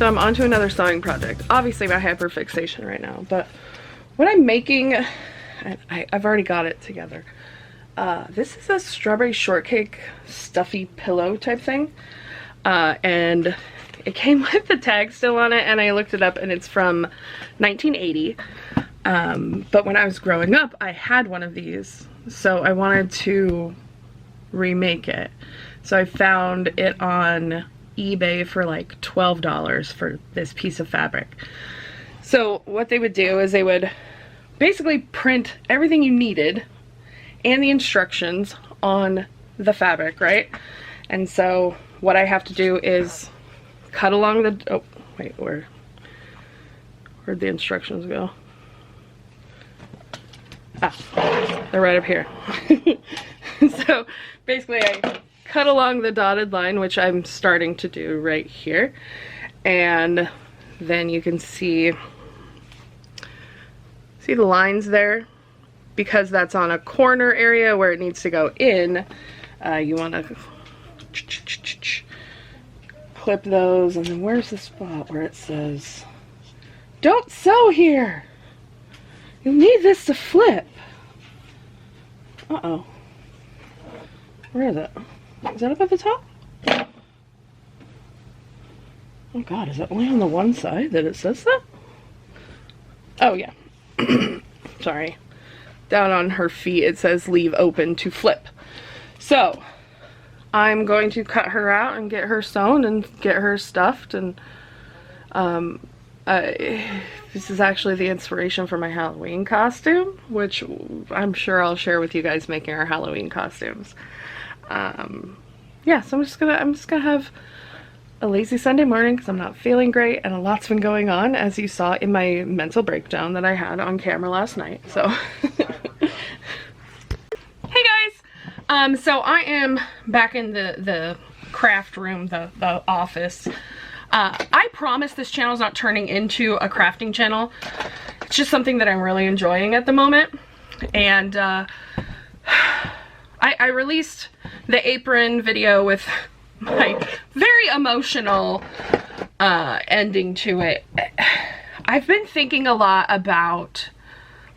So I'm on to another sewing project. Obviously my hyperfixation right now, but what I'm making, I've already got it together. This is a strawberry shortcake stuffy pillow type thing. And it came with the tag still on it, and I looked it up and it's from 1980. But when I was growing up, I had one of these. So I wanted to remake it. So I found it on eBay for like $12 for this piece of fabric. So what they would do is they would basically print everything you needed and the instructions on the fabric, right? And so what I have to do is cut along the, oh wait, where'd the instructions go? Ah, they're right up here. So basically I cut along the dotted line, which I'm starting to do right here, and then you can see the lines there. Because that's on a corner area where it needs to go in, you want to clip those, and then where's the spot where it says don't sew here, you'll need this to flip. Uh-oh, where is it? Is that up at the top? Oh god, is it only on the one side that it says that? Oh yeah. Sorry. Down on her feet it says leave open to flip. So I'm going to cut her out and get her sewn and get her stuffed, and this is actually the inspiration for my Halloween costume, which I'm sure I'll share with you guys making our Halloween costumes. Yeah, so I'm just gonna have a lazy Sunday morning because I'm not feeling great, and a lot's been going on, as you saw in my mental breakdown that I had on camera last night. So hey guys, so I am back in the craft room, the office. I promise this channel is not turning into a crafting channel. It's just something that I'm really enjoying at the moment. And I released the apron video with my very emotional ending to it. I've been thinking a lot about,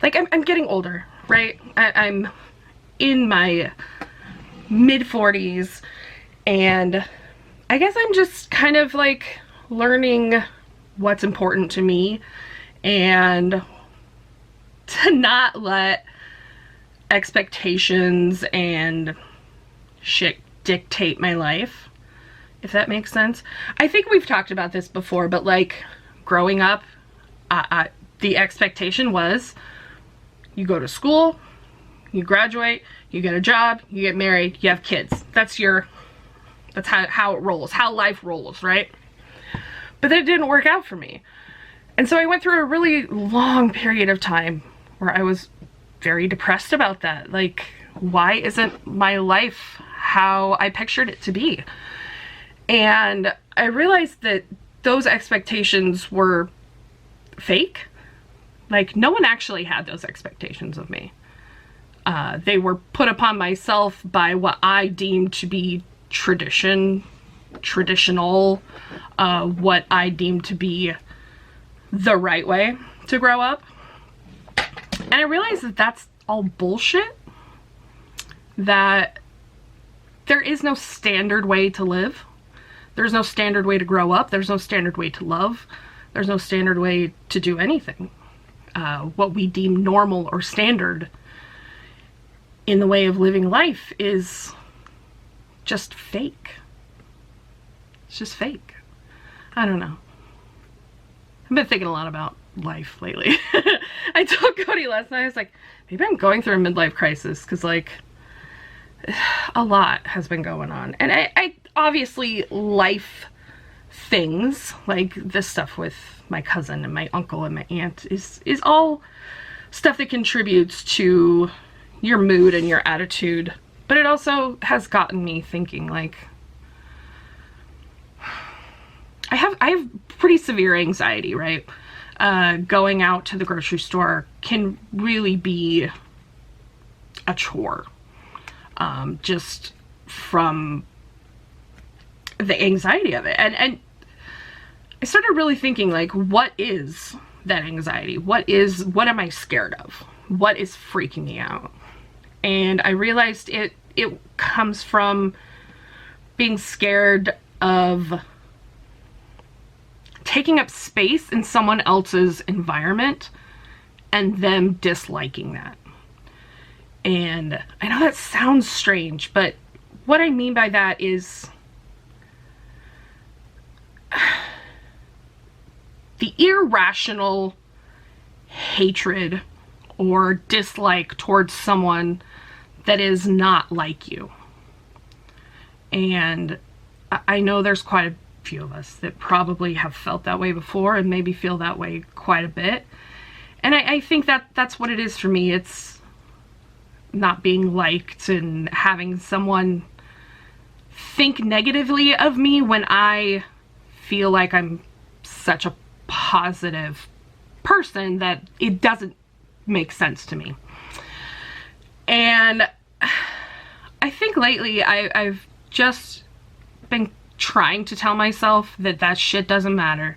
like, I'm getting older, right? I'm in my mid-40s, and I guess I'm just kind of like learning what's important to me and to not let expectations and shit dictate my life, if that makes sense. I think we've talked about this before, but like growing up, the expectation was you go to school, you graduate, you get a job, you get married, you have kids. That's how it rolls, how life rolls, right? But that didn't work out for me. And so I went through a really long period of time where I was very depressed about that. Like, why isn't my life how I pictured it to be? And I realized that those expectations were fake. Like, no one actually had those expectations of me. They were put upon myself by what I deemed to be traditional, what I deemed to be the right way to grow up. And I realized that that's all bullshit. That there is no standard way to live. There's no standard way to grow up. There's no standard way to love. There's no standard way to do anything. What we deem normal or standard in the way of living life is just fake. It's just fake. I don't know. I've been thinking a lot about life lately. I told Cody last night, I was like, maybe I'm going through a midlife crisis, because like a lot has been going on. And I obviously life things, like this stuff with my cousin and my uncle and my aunt is all stuff that contributes to your mood and your attitude. But it also has gotten me thinking, like, I have pretty severe anxiety, right? Going out to the grocery store can really be a chore. Just from the anxiety of it. And I started really thinking, like, what is that anxiety? What am I scared of? What is freaking me out? And I realized it comes from being scared of taking up space in someone else's environment and them disliking that. And I know that sounds strange, but what I mean by that is the irrational hatred or dislike towards someone that is not like you. And I know there's quite a few of us that probably have felt that way before and maybe feel that way quite a bit. And I think that's what it is for me. It's not being liked and having someone think negatively of me when I feel like I'm such a positive person that it doesn't make sense to me. And I think lately I've just been trying to tell myself that shit doesn't matter.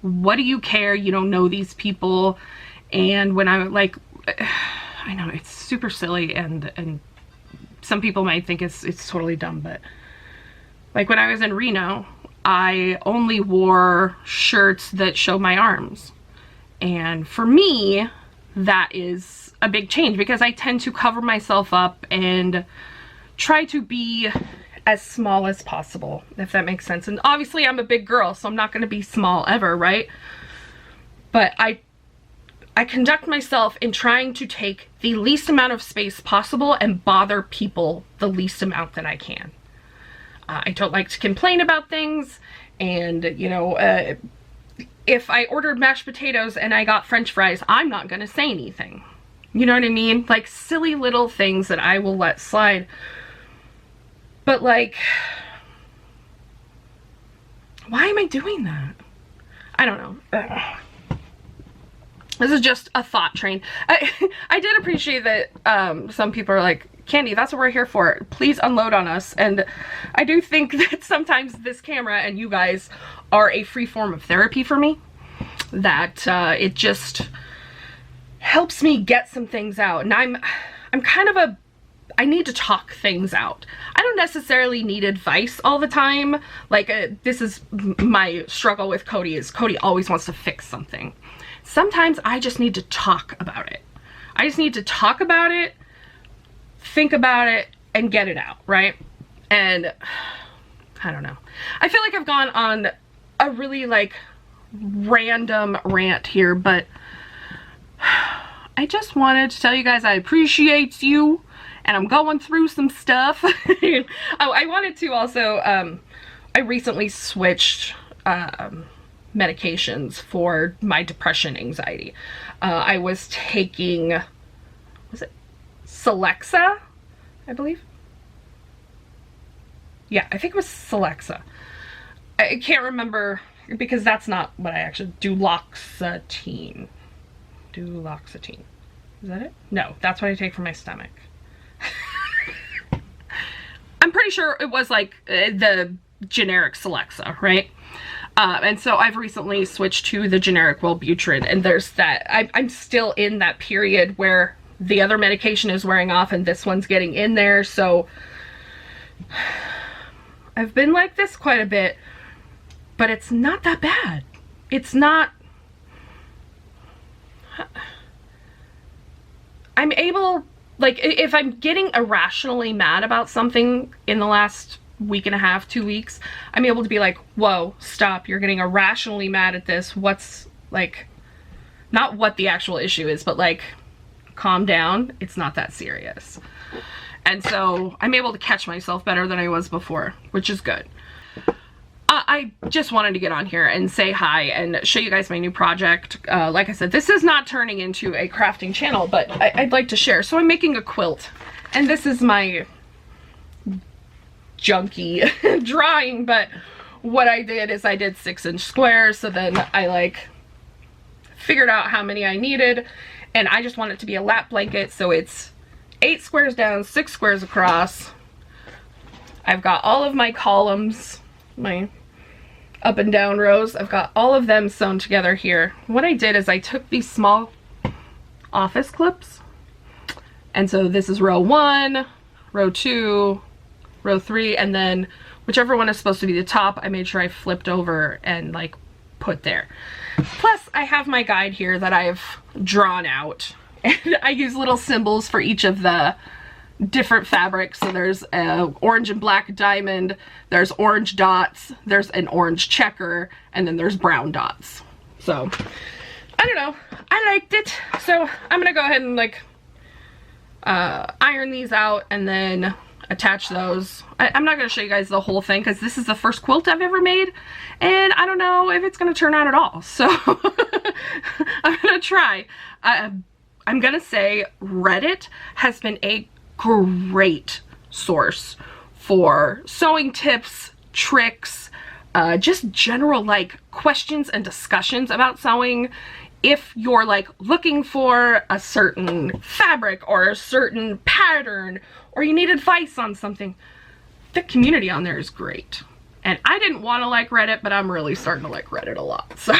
What do you care? You don't know these people. And when I'm like, I know it's super silly and some people might think it's totally dumb, but like when I was in Reno, I only wore shirts that show my arms. And for me, that is a big change because I tend to cover myself up and try to be as small as possible, if that makes sense. And obviously I'm a big girl, so I'm not going to be small ever, right? But I conduct myself in trying to take the least amount of space possible and bother people the least amount that I can. I don't like to complain about things, and you know, if I ordered mashed potatoes and I got French fries, I'm not gonna say anything. You know what I mean? Like silly little things that I will let slide. But like, why am I doing that? I don't know. This is just a thought train. I did appreciate that some people are like, Candy, that's what we're here for. Please unload on us. And I do think that sometimes this camera and you guys are a free form of therapy for me. That it just helps me get some things out. And I'm kind of I need to talk things out. I don't necessarily need advice all the time. Like this is my struggle with Cody, is Cody always wants to fix something. Sometimes I just need to talk about it. I just need to talk about it, think about it, and get it out, right? And I don't know. I feel like I've gone on a really like random rant here, but I just wanted to tell you guys I appreciate you, and I'm going through some stuff. Oh, I wanted to also, I recently switched medications for my depression, anxiety. I was taking, was it Celexa, I believe? Yeah, I think it was Celexa. I can't remember because that's not what I actually, duloxetine. Duloxetine. Is that it? No, that's what I take for my stomach. I'm pretty sure it was like the generic Celexa, right? And so I've recently switched to the generic Wellbutrin, and there's that, I'm still in that period where the other medication is wearing off and this one's getting in there, so I've been like this quite a bit, but it's not that bad. It's not, I'm able, like, if I'm getting irrationally mad about something in the last week and a half, 2 weeks, I'm able to be like, whoa, stop, you're getting irrationally mad at this. What's, like, not what the actual issue is, but like, calm down. It's not that serious. And so I'm able to catch myself better than I was before, which is good. I just wanted to get on here and say hi and show you guys my new project. Like I said, this is not turning into a crafting channel, but I'd like to share. So I'm making a quilt, and this is my junky drawing, but what I did is I did 6-inch squares, so then I like figured out how many I needed, and I just want it to be a lap blanket, so it's 8 squares down, 6 squares across. I've got all of my columns, my up and down rows. I've got all of them sewn together here. What I did is I took these small office clips, and so this is row 1, row 2, row 3, and then whichever one is supposed to be the top, I made sure I flipped over and like put there. Plus I have my guide here that I've drawn out, and I use little symbols for each of the different fabrics. So there's a orange and black diamond, there's orange dots, there's an orange checker, and then there's brown dots. So I don't know, I liked it, so I'm gonna go ahead and like iron these out and then attach those. I'm not going to show you guys the whole thing because this is the first quilt I've ever made, and I don't know if it's going to turn out at all, so I'm going to try. I'm going to say Reddit has been a great source for sewing tips, tricks, just general like questions and discussions about sewing. If you're like looking for a certain fabric or a certain pattern, or you need advice on something, the community on there is great. And I didn't want to like Reddit, but I'm really starting to like Reddit a lot. So,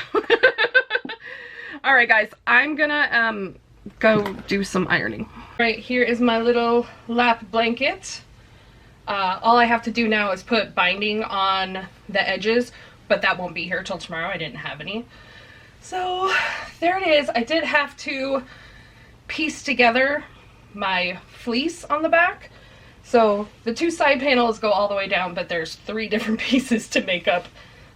all right, guys, I'm gonna go do some ironing. Right, here is my little lap blanket. All I have to do now is put binding on the edges, but that won't be here till tomorrow. I didn't have any. So there it is. I did have to piece together my fleece on the back. So the 2 side panels go all the way down, but there's 3 different pieces to make up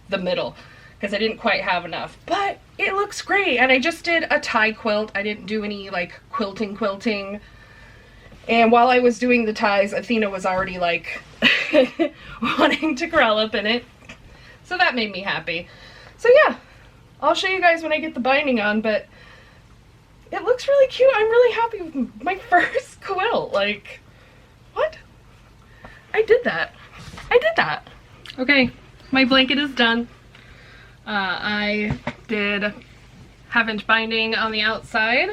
the middle because I didn't quite have enough. But it looks great, and I just did a tie quilt. I didn't do any like quilting. And while I was doing the ties, Athena was already like wanting to crawl up in it. So that made me happy. So yeah, I'll show you guys when I get the binding on, but it looks really cute. I'm really happy with my first quilt. Like, what? I did that. I did that. Okay, my blanket is done. I did half-inch binding on the outside,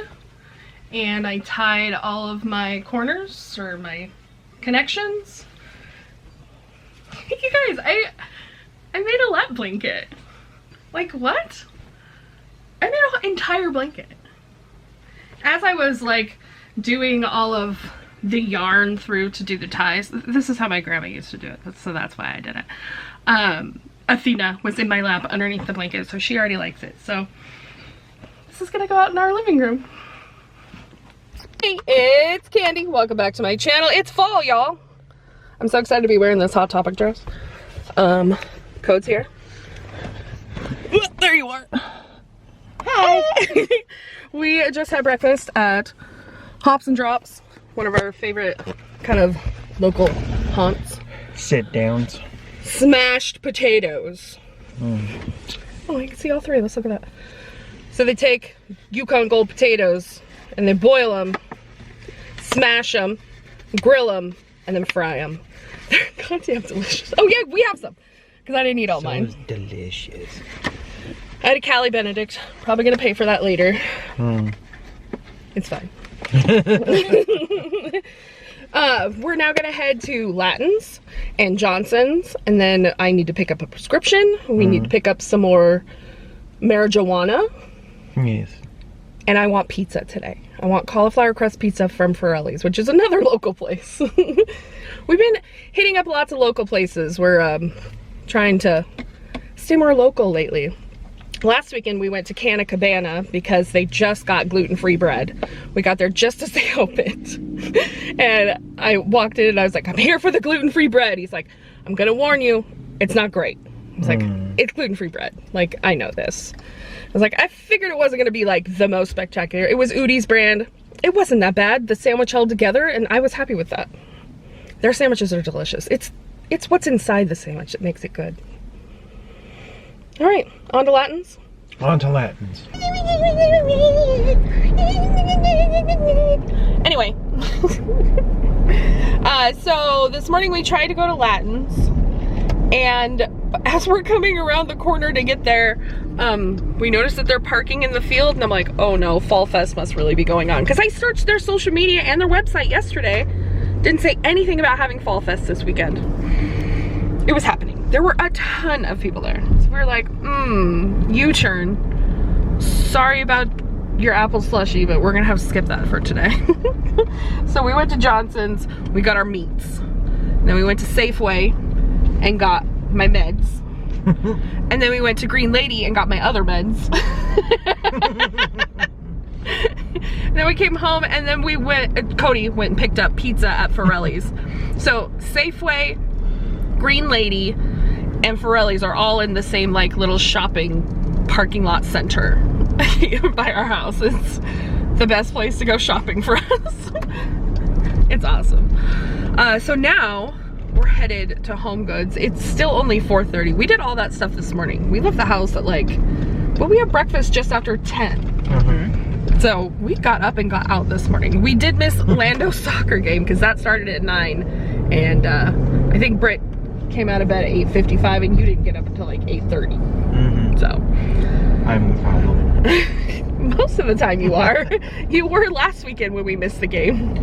and I tied all of my corners, or my connections. You guys, I made a lap blanket. Like, what? I made an entire blanket. As I was like doing all of the yarn through to do the ties, this is how my grandma used to do it, so that's why I did it. Athena was in my lap underneath the blanket, so she already likes it. So this is gonna go out in our living room. Hey, it's Candy. Welcome back to my channel. It's fall, y'all. I'm so excited to be wearing this Hot Topic dress. Code's here. There you are. Hi. We just had breakfast at Hops and Drops, one of our favorite kind of local haunts. Sit downs. Smashed potatoes. Oh, I can see all 3 of us. Look at that. So they take Yukon Gold potatoes and they boil them, smash them, grill them, and then fry them. They're goddamn delicious. Oh yeah, we have some, because I didn't eat all mine. Delicious. I had a Cali Benedict. Probably gonna pay for that later. It's fine. We're now gonna head to Latins and Johnson's, and then I need to pick up a prescription. We need to pick up some more marijuana. Yes. And I want pizza today. I want cauliflower crust pizza from Forelli's, which is another local place. We've been hitting up lots of local places. We're trying to stay more local lately. Last weekend we went to Canna Cabana because they just got gluten-free bread. We got there just as they opened. And I walked in and I was like, I'm here for the gluten-free bread. He's like, I'm gonna warn you, it's not great. I was like, it's gluten-free bread. Like, I know this. I was like, I figured it wasn't gonna be like the most spectacular. It was Udi's brand. It wasn't that bad. The sandwich held together and I was happy with that. Their sandwiches are delicious. It's what's inside the sandwich that makes it good. All right, on to Latins. On to Latins. Anyway, so this morning we tried to go to Latins, and as we're coming around the corner to get there, we noticed that they're parking in the field, and I'm like, oh no, Fall Fest must really be going on. Because I searched their social media and their website yesterday, didn't say anything about having Fall Fest this weekend. It was happening. There were a ton of people there. So we were like, U-turn. Sorry about your apple slushie, but we're gonna have to skip that for today. So we went to Johnson's, we got our meats. Then we went to Safeway and got my meds. And then we went to Green Lady and got my other meds. And then we came home and then we went, Cody went and picked up pizza at Forelli's. So Safeway, Green Lady, and Forelli's are all in the same like little shopping parking lot center by our house. It's the best place to go shopping for us. It's awesome. So now we're headed to Home Goods. It's still only 4:30. We did all that stuff this morning. We left the house at like, well, we had breakfast just after 10. So we got up and got out this morning. We did miss Lando's soccer game because that started at 9. And I think Britt came out of bed at 8:55 and you didn't get up until like 8:30. So. I'm the problem. Most of the time you are. You were last weekend when we missed the game.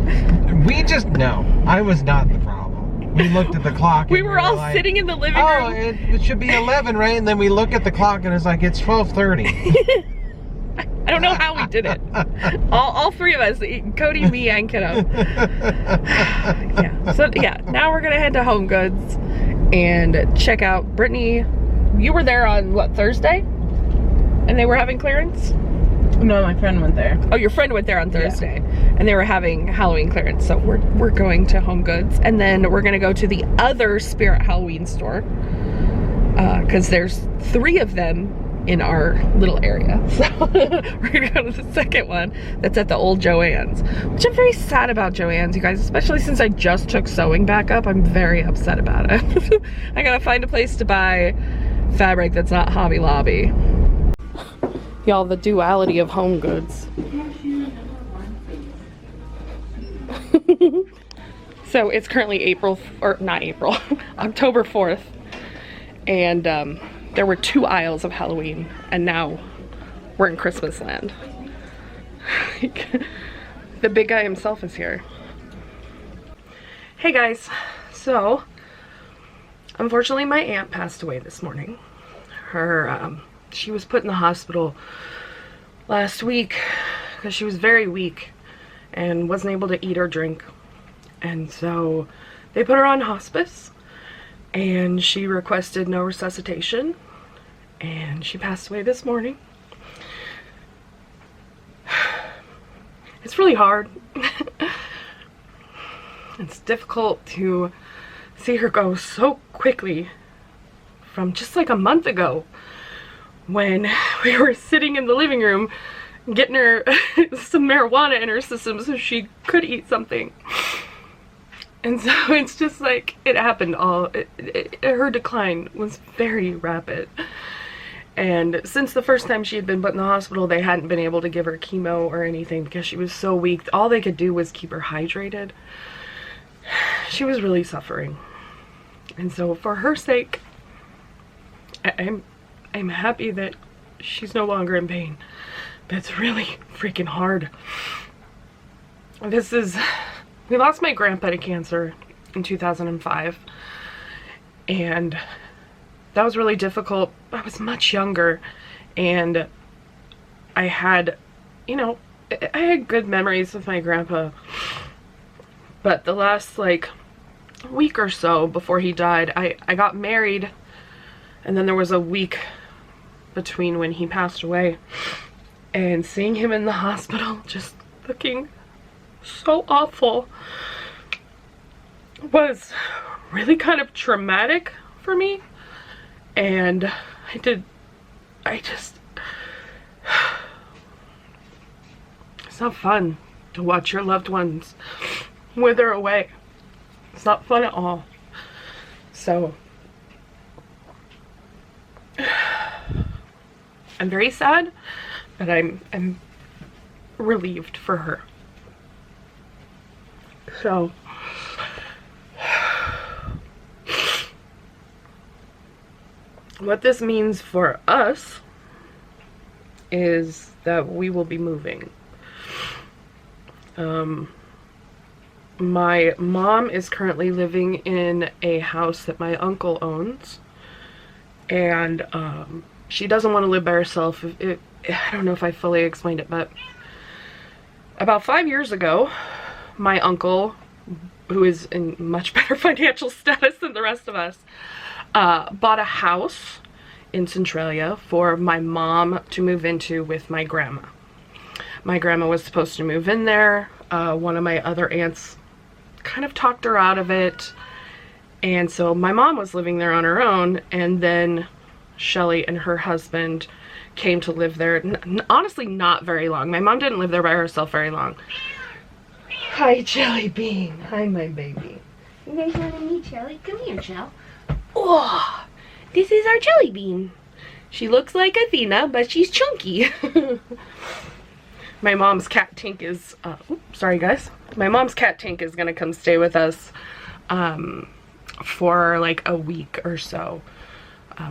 No, I was not the problem. We looked at the clock. We were all like, sitting in the living room. Oh, it should be 11, right? And then we look at the clock and it's like, it's 12:30. I don't know how we did it. All three of us, Cody, me, and Kiddo. Yeah, so yeah, now we're gonna head to Home Goods and check out Brittany. You were there on what, Thursday? And they were having clearance? No, my friend went there. Oh, your friend went there on Thursday. Yeah. And they were having Halloween clearance. So we're going to Home Goods. And then we're gonna go to the other Spirit Halloween store. Cause there's 3 of them in our little area. So we're gonna go to the second one that's at the old Joann's. Which I'm very sad about Joann's, you guys, especially since I just took sewing back up. I'm very upset about it. I gotta find a place to buy fabric that's not Hobby Lobby. Y'all, the duality of Home Goods. So it's currently October 4th. And there were 2 aisles of Halloween. And now we're in Christmas land. The big guy himself is here. Hey guys, so unfortunately my aunt passed away this morning. She was put in the hospital last week because she was very weak and wasn't able to eat or drink. And so they put her on hospice and she requested no resuscitation and she passed away this morning. It's really hard. It's difficult to see her go so quickly from just like a month ago, when we were sitting in the living room getting her some marijuana in her system so she could eat something. And so it's just like, it happened all, her decline was very rapid. And since the first time she had been put in the hospital, they hadn't been able to give her chemo or anything because she was so weak. All they could do was keep her hydrated. She was really suffering. And so for her sake, I'm happy that she's no longer in pain, but it's really freaking hard. We lost my grandpa to cancer in 2005, and that was really difficult. I was much younger, and I had, I had good memories with my grandpa, but the last like week or so before he died, I got married, and then there was a week between when he passed away, and seeing him in the hospital just looking so awful was really kind of traumatic for me. And it's not fun to watch your loved ones wither away. It's not fun at all. So I'm very sad, but I'm relieved for her. So what this means for us is that we will be moving. My mom is currently living in a house that my uncle owns, and she doesn't want to live by herself. I don't know if I fully explained it, but about 5 years ago, my uncle, who is in much better financial status than the rest of us, bought a house in Centralia for my mom to move into with my grandma. My grandma was supposed to move in there. One of my other aunts kind of talked her out of it. And so my mom was living there on her own, and then Shelly and her husband came to live there. Honestly, not very long. My mom didn't live there by herself very long. Hi, Jelly Bean. Hi, my baby. You guys want to meet Shelly? Come here, Shell. Oh, this is our Jelly Bean. She looks like Athena, but she's chunky. My mom's cat Tink is, sorry guys. My mom's cat Tink is gonna come stay with us for like a week or so.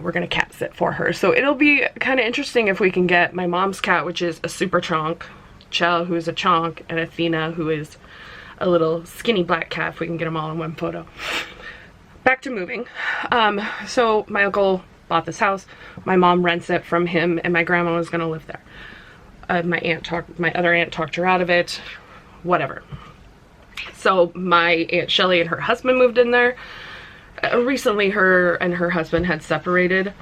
We're gonna cat sit for her. So it'll be kind of interesting if we can get my mom's cat, which is a super chonk, Chell, who is a chonk, and Athena, who is a little skinny black cat, if we can get them all in one photo. Back to moving. So my uncle bought this house. My mom rents it from him, and my grandma was gonna live there. My other aunt talked her out of it. Whatever. So my Aunt Shelly and her husband moved in there. Recently, her and her husband had separated,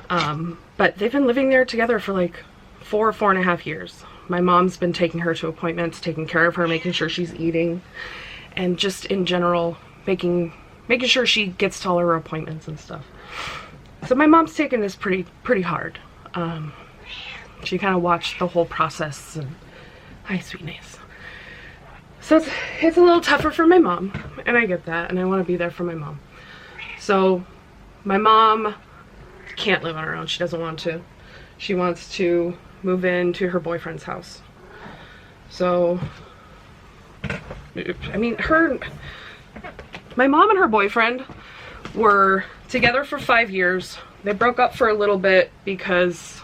but they've been living there together for like 4.5 years. My mom's been taking her to appointments, taking care of her, making sure she's eating, and just in general making sure she gets to all her appointments and stuff. So my mom's taken this pretty hard. She kind of watched the whole process, and hi, sweetness. So it's a little tougher for my mom, and I get that, and I want to be there for my mom. So my mom can't live on her own. She doesn't want to. She wants to move into her boyfriend's house. So, I mean, my mom and her boyfriend were together for 5 years. They broke up for a little bit because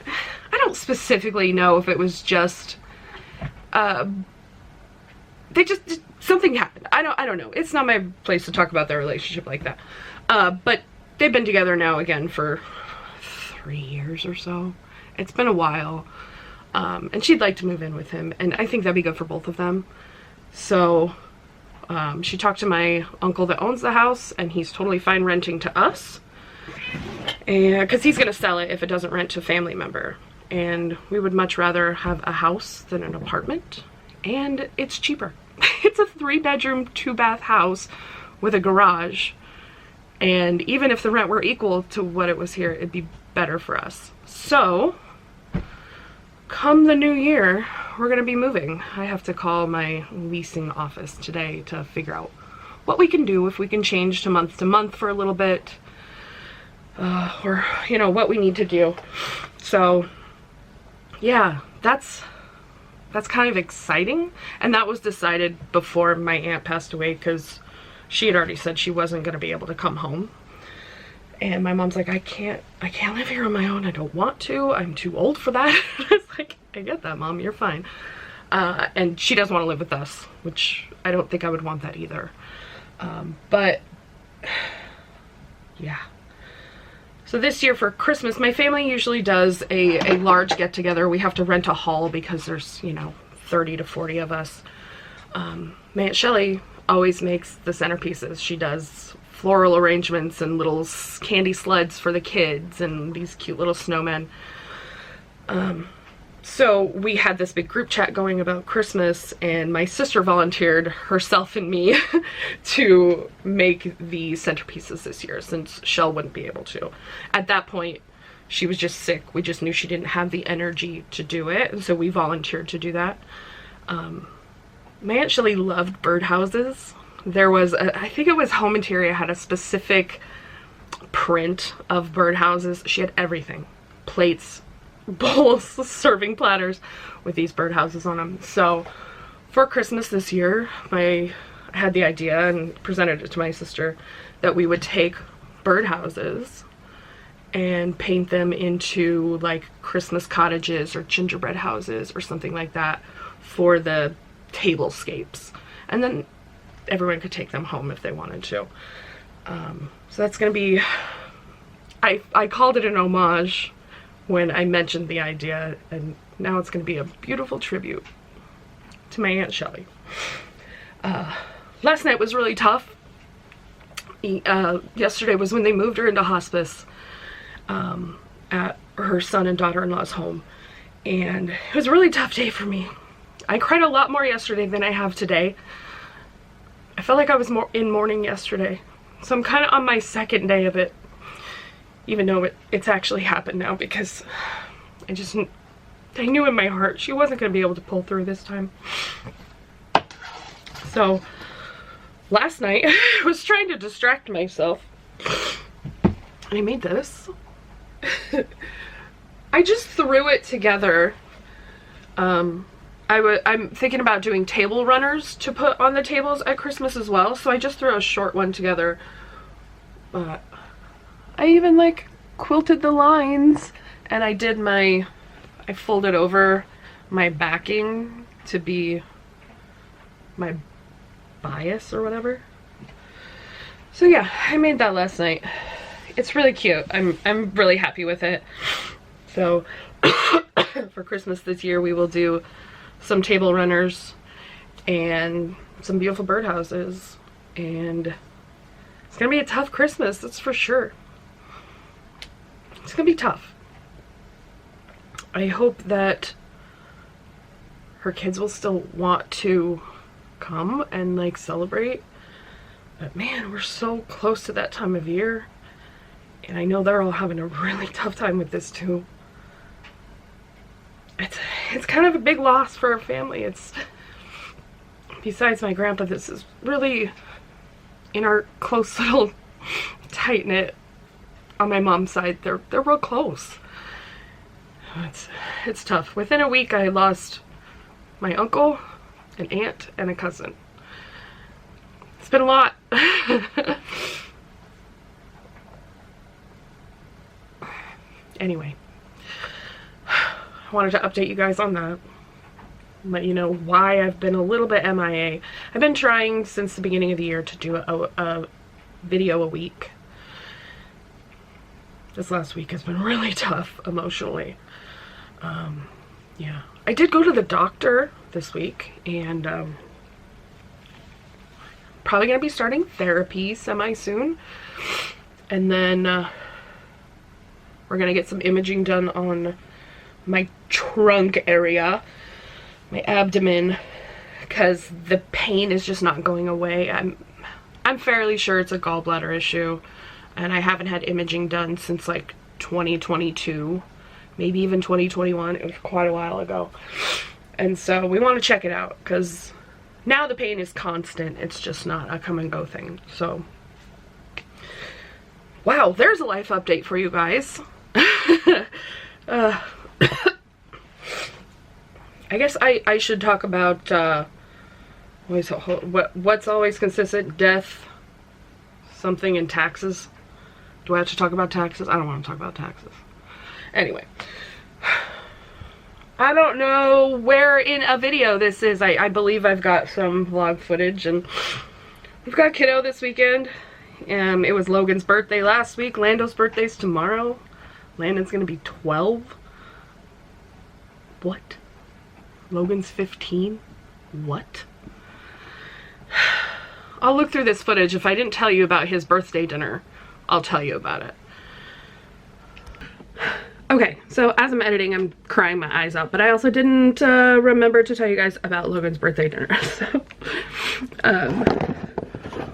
I don't specifically know if it was just something happened. I don't know. It's not my place to talk about their relationship like that. But they've been together now again for 3 years or so. It's been a while. And she'd like to move in with him, and I think that'd be good for both of them. So she talked to my uncle that owns the house, and he's totally fine renting to us, and because he's gonna sell it if it doesn't rent to a family member. And we would much rather have a house than an apartment, and it's cheaper. It's a 3-bedroom, 2-bath house with a garage, and even if the rent were equal to what it was here, it'd be better for us. So come the new year, we're gonna be moving. I have to call my leasing office today to figure out what we can do, if we can change to month for a little bit, or you know, what we need to do. So yeah, that's kind of exciting, and that was decided before my aunt passed away, because she had already said she wasn't going to be able to come home. And my mom's like, I can't live here on my own. I don't want to. I'm too old for that. I was like, I get that, Mom. You're fine. And she doesn't want to live with us, which I don't think I would want that either. But yeah. So this year for Christmas, my family usually does a large get-together. We have to rent a hall because there's, you know, 30 to 40 of us. My Aunt Shelly always makes the centerpieces. She does floral arrangements and little candy sleds for the kids and these cute little snowmen. So we had this big group chat going about Christmas, and my sister volunteered herself and me to make the centerpieces this year, since Shell wouldn't be able to. At that point, she was just sick. We just knew she didn't have the energy to do it, and so we volunteered to do that. My Aunt Shelly loved birdhouses. There was, I think it was Home Interior had a specific print of birdhouses. She had everything. Plates, bowls, serving platters with these birdhouses on them. So for Christmas this year, I had the idea and presented it to my sister that we would take birdhouses and paint them into like Christmas cottages or gingerbread houses or something like that for the tablescapes, and then everyone could take them home if they wanted to. So that's gonna be I called it an homage when I mentioned the idea, and now it's going to be a beautiful tribute to my Aunt Shelley. Last night was really tough. Yesterday was when they moved her into hospice at her son and daughter-in-law's home, and it was a really tough day for me. I cried a lot more yesterday than I have today. I felt like I was more in mourning yesterday, so I'm kind of on my second day of it, even though it's actually happened now, because I knew in my heart she wasn't going to be able to pull through this time. So last night I was trying to distract myself, and I made this. I just threw it together. I'm thinking about doing table runners to put on the tables at Christmas as well, so I just threw a short one together. But I even like quilted the lines, and I folded over my backing to be my bias or whatever. So yeah, I made that last night. It's really cute. I'm really happy with it. So for Christmas this year we will do some table runners and some beautiful birdhouses, and it's gonna be a tough Christmas, that's for sure. It's gonna be tough. I hope that her kids will still want to come and like celebrate, but man, we're so close to that time of year, and I know they're all having a really tough time with this too. It's kind of a big loss for our family. It's, besides my grandpa, this is really in our close little tight-knit, on my mom's side, they're real close. It's tough. Within a week I lost my uncle, an aunt, and a cousin. It's been a lot. Anyway, I wanted to update you guys on that. Let you know why I've been a little bit MIA. I've been trying since the beginning of the year to do a video a week. This last week has been really tough emotionally. Yeah, I did go to the doctor this week, and probably gonna be starting therapy semi-soon, and then we're gonna get some imaging done on my trunk area, my abdomen, because the pain is just not going away. I'm fairly sure it's a gallbladder issue, and I haven't had imaging done since like 2022, maybe even 2021. It was quite a while ago, and so we want to check it out, because now the pain is constant. It's just not a come and go thing. So wow, there's a life update for you guys. I guess I should talk about what's always consistent: death, something, and taxes. Do I have to talk about taxes? I don't want to talk about taxes. Anyway, I don't know where in a video this is. I believe I've got some vlog footage, and we've got kiddo this weekend. It was Logan's birthday last week. Lando's birthday's tomorrow. Landon's gonna be 12. What? Logan's 15? What? I'll look through this footage. If I didn't tell you about his birthday dinner, I'll tell you about it. Okay, so as I'm editing, I'm crying my eyes out, but I also didn't remember to tell you guys about Logan's birthday dinner. So,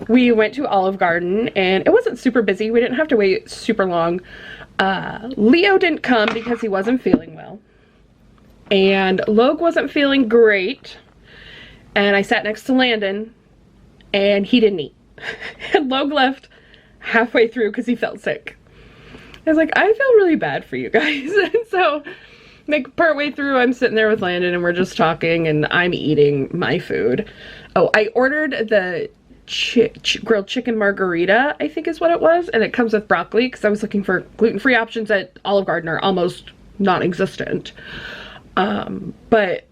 we went to Olive Garden, and it wasn't super busy. We didn't have to wait super long. Leo didn't come because he wasn't feeling well, and Logue wasn't feeling great, and I sat next to Landon, and he didn't eat. And Logue left halfway through because he felt sick. I was like, I feel really bad for you guys. And so, like, partway through, I'm sitting there with Landon, and we're just talking, and I'm eating my food. Oh, I ordered the grilled chicken margarita, I think is what it was, and it comes with broccoli, because I was looking for gluten-free options at Olive Garden are almost non-existent. But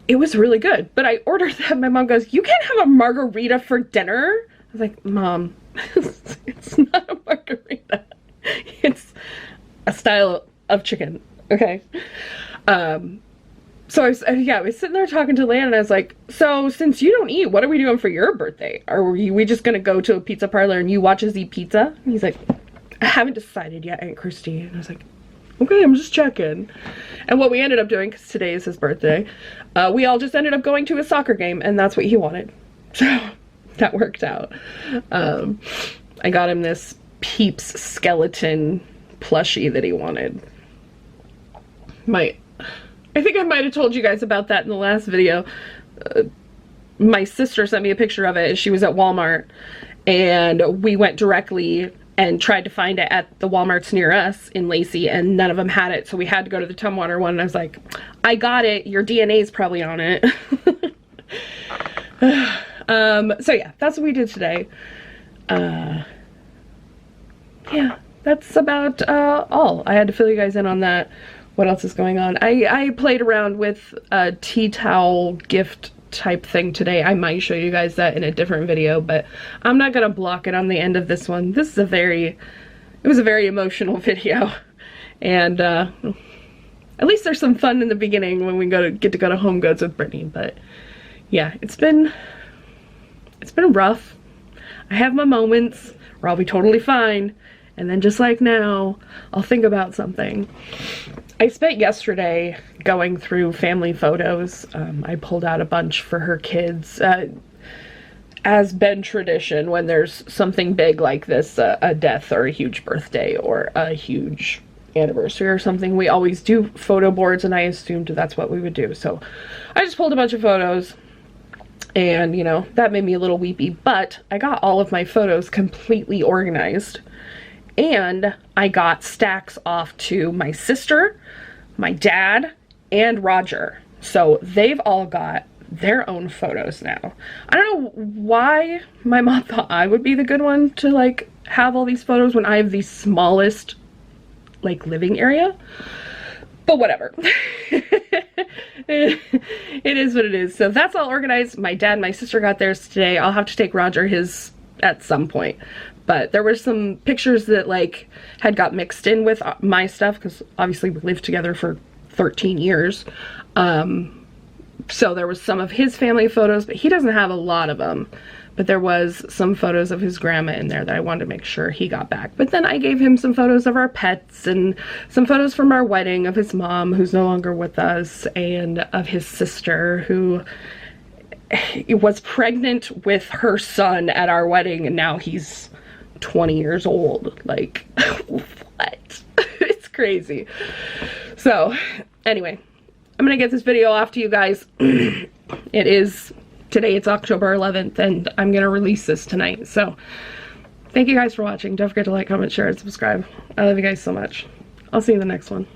it was really good. But I ordered that. My mom goes, "You can't have a margarita for dinner." I was like, "Mom, it's not a margarita. It's a style of chicken, okay? So I was sitting there talking to Lan, and I was like, so since you don't eat, what are we doing for your birthday? Are we just gonna go to a pizza parlor and you watch us eat pizza? And he's like, I haven't decided yet, Aunt Christy. And I was like, okay, I'm just checking. And what we ended up doing, because today is his birthday, we all just ended up going to a soccer game, and that's what he wanted. So that worked out. I got him this Peeps skeleton plushie that he wanted. I think I might have told you guys about that in the last video. My sister sent me a picture of it. She was at Walmart, and we went directly and tried to find it at the Walmarts near us in Lacey, and none of them had it, so we had to go to the Tumwater one, and I was like, I got it, your DNA's probably on it. So yeah, that's what we did today. Yeah, that's about all. I had to fill you guys in on that. What else is going on? I played around with a tea towel gift type thing today. I might show you guys that in a different video, but I'm not gonna block it on the end of this one. This is it was a very emotional video, and at least there's some fun in the beginning when we get to go to Home Goods with Brittany. But yeah, it's been rough. I have my moments where I'll be totally fine, and then just like now, I'll think about something. I spent yesterday going through family photos. I pulled out a bunch for her kids. As been tradition, when there's something big like this, a death or a huge birthday or a huge anniversary or something, we always do photo boards, and I assumed that's what we would do. So I just pulled a bunch of photos, and you know, that made me a little weepy, but I got all of my photos completely organized. And I got stacks off to my sister, my dad, and Roger. So they've all got their own photos now. I don't know why my mom thought I would be the good one to like have all these photos when I have the smallest like living area. But whatever. It is what it is. So that's all organized. My dad and my sister got theirs today. I'll have to take Roger his at some point. But there were some pictures that like had got mixed in with my stuff, because obviously we lived together for 13 years. So there was some of his family photos, but he doesn't have a lot of them. But there was some photos of his grandma in there that I wanted to make sure he got back. But then I gave him some photos of our pets and some photos from our wedding of his mom, who's no longer with us, and of his sister, who was pregnant with her son at our wedding, and now he's 20 years old. Like, what? It's crazy. So anyway, I'm gonna get this video off to you guys. Today it's October 11th, and I'm gonna release this tonight. So thank you guys for watching. Don't forget to like, comment, share, and subscribe. I love you guys so much. I'll see you in the next one.